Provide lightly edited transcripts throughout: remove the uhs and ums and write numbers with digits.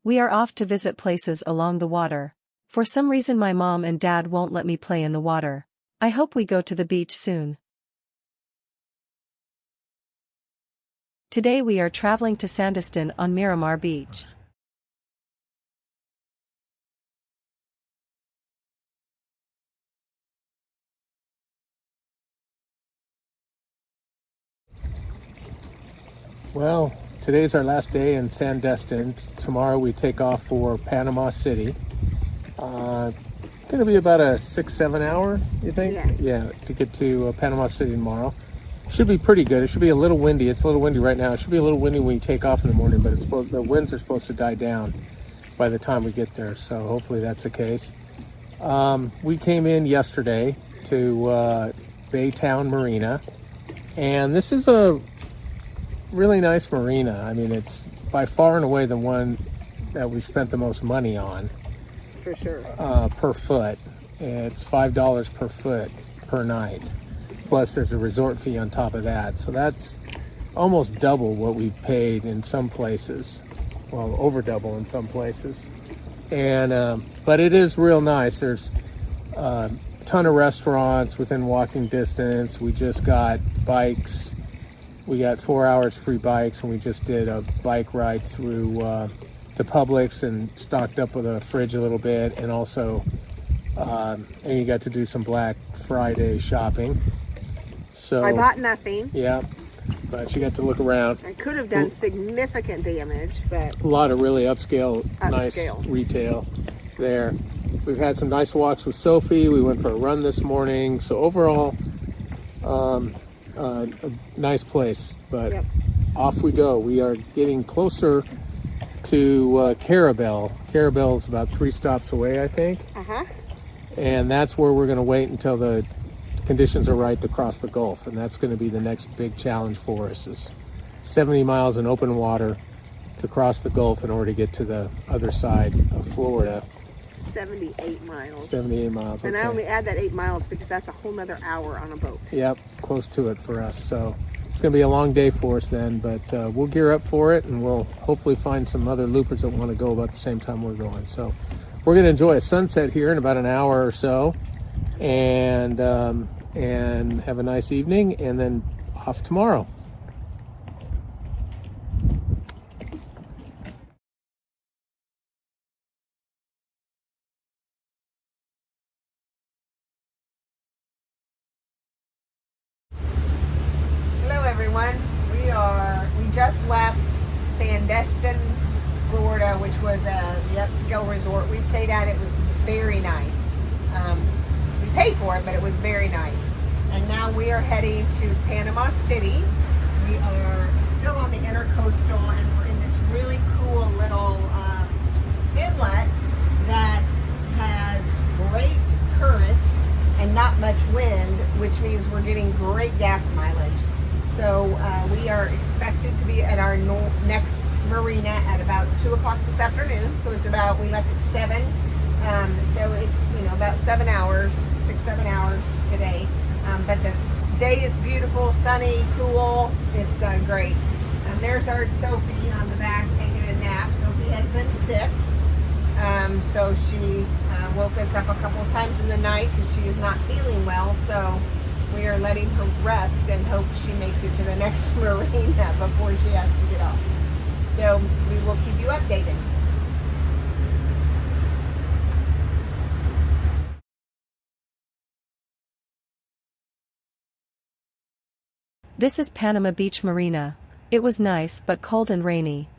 We are off to visit places along the water. For some reason my mom and dad won't let me play in the water. I hope we go to the beach soon. Today we are traveling to Sandestin on Miramar Beach. Well, today's our last day in Sandestin. Tomorrow we take off for Panama City. Going to be about a 6-7 hour, you think? Yeah, to get to Panama City tomorrow. Should be pretty good. It should be a little windy. It's a little windy right now. It should be a little windy when you take off in the morning, but the winds are supposed to die down by the time we get there, so hopefully that's the case. We came in yesterday to Baytown Marina, and this is a really nice marina. I mean, it's by far and away the one that we spent the most money on. For sure. Per foot. It's $5 per foot per night. Plus there's a resort fee on top of that. So that's almost double what we've paid in some places. Well, over double in some places. And but it is real nice. There's a ton of restaurants within walking distance. We just got bikes. We got 4 hours free bikes, and we just did a bike ride through to Publix and stocked up with a fridge a little bit, and also Amy got to do some Black Friday shopping. So I bought nothing. Yeah, but she got to look around. I could have done significant damage, but a lot of really upscale, nice retail there. We've had some nice walks with Sophie. We went for a run this morning. So overall, a nice place. But off we go. We are getting closer to Carabel. Carabel is about 3 stops away, I think. And that's where we're going to wait until the conditions are right to cross the Gulf, and that's going to be the next big challenge for us, is 70 miles in open water to cross the Gulf in order to get to the other side of Florida. 78 miles. 78 miles, And okay. I only add that 8 miles because that's a whole nother hour on a boat. Yep, close to it for us. So it's going to be a long day for us then, but we'll gear up for it, and we'll hopefully find some other loopers that want to go about the same time we're going. So we're going to enjoy a sunset here in about an hour or so, and have a nice evening, and then off tomorrow. Hello everyone. We just left Sandestin, Florida, which was the upscale resort we stayed at. It was very nice. We paid for it, but it was very nice. And now we are heading to Panama City. We are still on the intercoastal, and we're in this really cool little inlet that has great current and not much wind, which means we're getting great gas mileage. So we are expected to be at our next marina at about 2 o'clock this afternoon. So it's about, we left at 7. So it's, about 7 hours, 6-7 hours today. But the day is beautiful, sunny, cool. It's great. And there's our Sophie on the back taking a nap. Sophie has been sick. So she woke us up a couple of times in the night because she is not feeling well. So we are letting her rest and hope she makes it to the next marina before she has to get off. So we will keep you updated. This is Panama Beach Marina. It was nice but cold and rainy.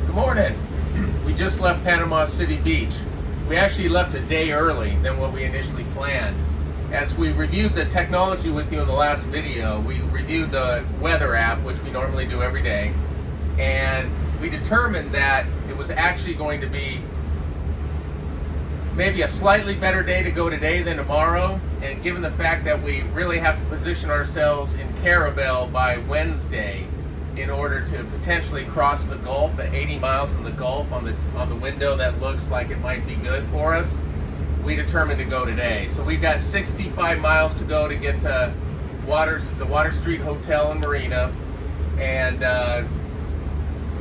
Good morning. We just left Panama City Beach. We actually left a day early than what we initially planned. As we reviewed the technology with you in the last video, we reviewed the weather app, which we normally do every day, and we determined that it was actually going to be maybe a slightly better day to go today than tomorrow, and given the fact that we really have to position ourselves in Carabel by Wednesday in order to potentially cross the Gulf, the 80 miles in the Gulf on the window that looks like it might be good for us, we determined to go today. So we've got 65 miles to go to get to the Water Street Hotel and Marina, and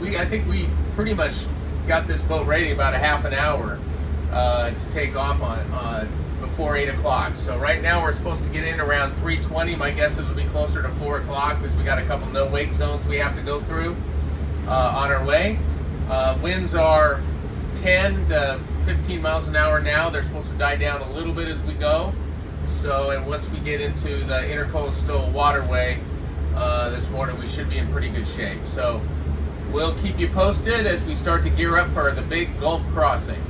I think we pretty much got this boat ready about a half an hour to take off on before 8 o'clock. So right now we're supposed to get in around 3:20. My guess is it'll be closer to 4 o'clock because we got a couple no wake zones we have to go through on our way. Winds are 10 to 15 miles an hour now. They're supposed to die down a little bit as we go. So, and once we get into the intercoastal waterway this morning, we should be in pretty good shape. So we'll keep you posted as we start to gear up for the big Gulf crossing.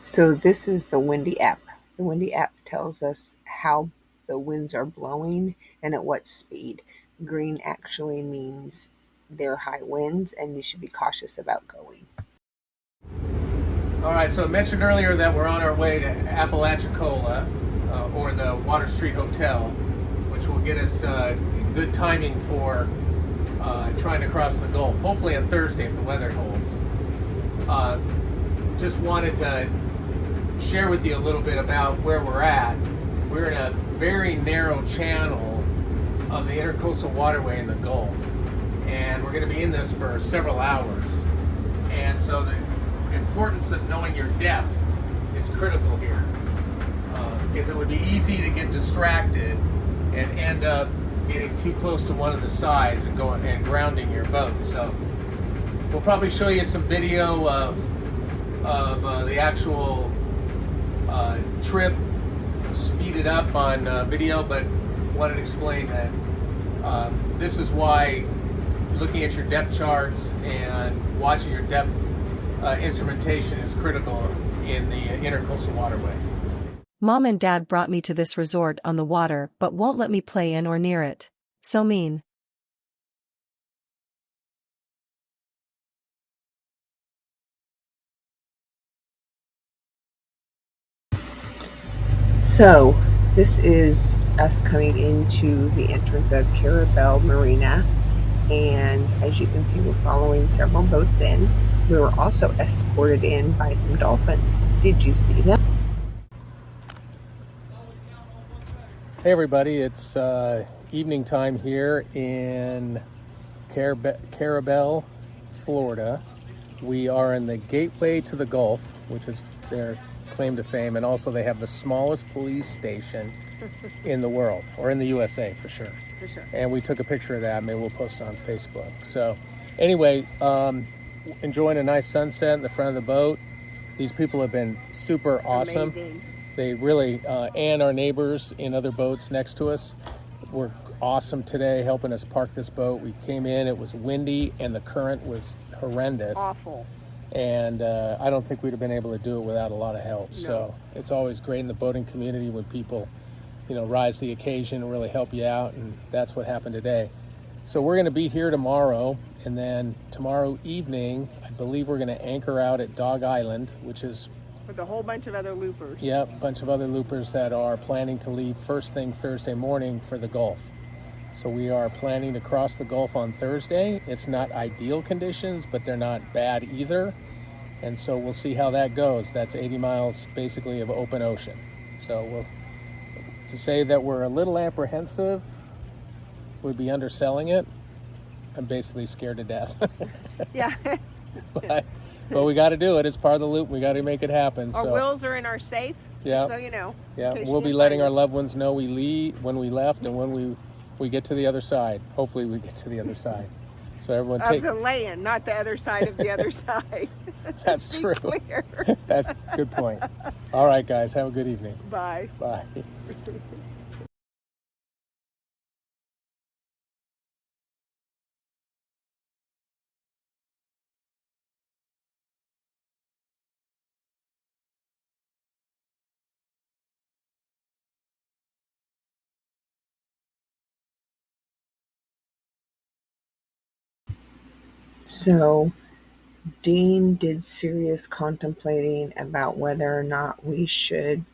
So this is the Windy app. The Windy app tells us how the winds are blowing and at what speed. Green actually means they're high winds and you should be cautious about going. All right, so I mentioned earlier that we're on our way to Apalachicola, or the Water Street Hotel, which will get us good timing for trying to cross the Gulf, hopefully on Thursday if the weather holds. Just wanted to share with you a little bit about where we're at. We're in a very narrow channel of the intercoastal waterway in the Gulf, and we're going to be in this for several hours. And so the importance of knowing your depth is critical here, because it would be easy to get distracted and end up getting too close to one of the sides and going and grounding your boat. So we'll probably show you some video of the actual trip speeded up on video, but wanted to explain that this is why looking at your depth charts and watching your depth instrumentation is critical in the intercoastal waterway. Mom and Dad brought me to this resort on the water but won't let me play in or near it. So mean. So this is us coming into the entrance of Carabel Marina, and as you can see, we're following several boats in. We were also escorted in by some dolphins. Did you see them? Hey everybody, it's evening time here in Carabel, Florida. We are in the gateway to the Gulf, which is their claim to fame, and also they have the smallest police station in the world, or in the USA for sure. For sure. And we took a picture of that. Maybe we'll post it on Facebook. So anyway, enjoying a nice sunset in the front of the boat. These people have been super awesome. Amazing. They really, and our neighbors in other boats next to us were awesome today, helping us park this boat. We came in, it was windy, and the current was horrendous. Awful. And I don't think we'd have been able to do it without a lot of help. No. So it's always great in the boating community when people, rise to the occasion and really help you out, and that's what happened today. So we're going to be here tomorrow, and then tomorrow evening, I believe we're going to anchor out at Dog Island, which is With a whole bunch of other loopers. a bunch of other loopers that are planning to leave first thing Thursday morning for the Gulf. So we are planning to cross the Gulf on Thursday. It's not ideal conditions, but they're not bad either. And so we'll see how that goes. That's 80 miles basically of open ocean. So to say that we're a little apprehensive would be underselling it. I'm basically scared to death. Yeah. but we got to do it. It's part of the loop. We got to make it happen. Our So wills are in our safe. Yeah. So you know. yeah, in we'll case be you letting find our us. loved ones know when we left and when we get to the other side. Hopefully we get to the other side. So everyone Of take the land, not the other side of the other side. That's Be true. clear. That's a good point. All right, guys, have a good evening. Bye. Bye. So Dean did serious contemplating about whether or not we should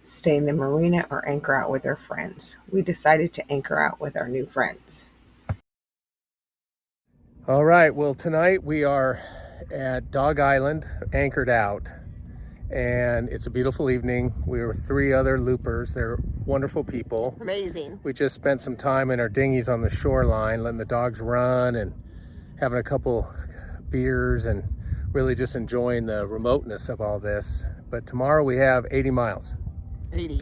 stay in the marina or anchor out with our friends. We decided to anchor out with our new friends. All right, well, tonight we are at Dog Island, anchored out, and it's a beautiful evening. We were 3 other loopers. They're wonderful people. Amazing. We just spent some time in our dinghies on the shoreline, letting the dogs run and having a couple beers and really just enjoying the remoteness of all this. But tomorrow we have 80 miles. 80.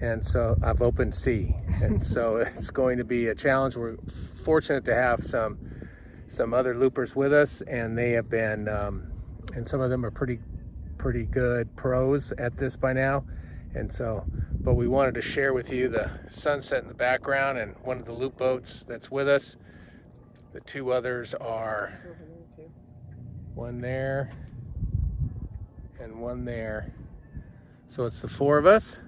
And so I've opened sea. And so it's going to be a challenge. We're fortunate to have some other loopers with us, and they have been, and some of them are pretty good pros at this by now. And so, but we wanted to share with you the sunset in the background and one of the loop boats that's with us. The two others are one there and one there. So it's the four of us,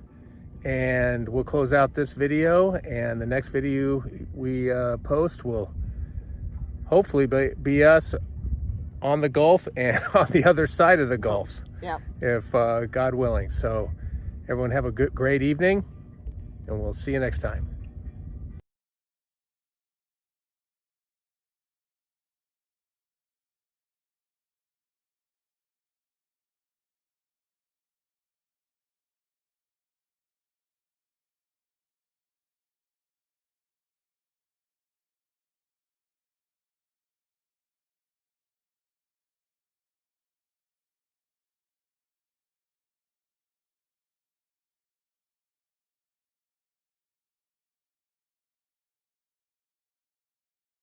and we'll close out this video, and the next video we post will hopefully be us on the Gulf and on the other side of the Gulf. Yeah. If God willing. So everyone have a great evening, and we'll see you next time.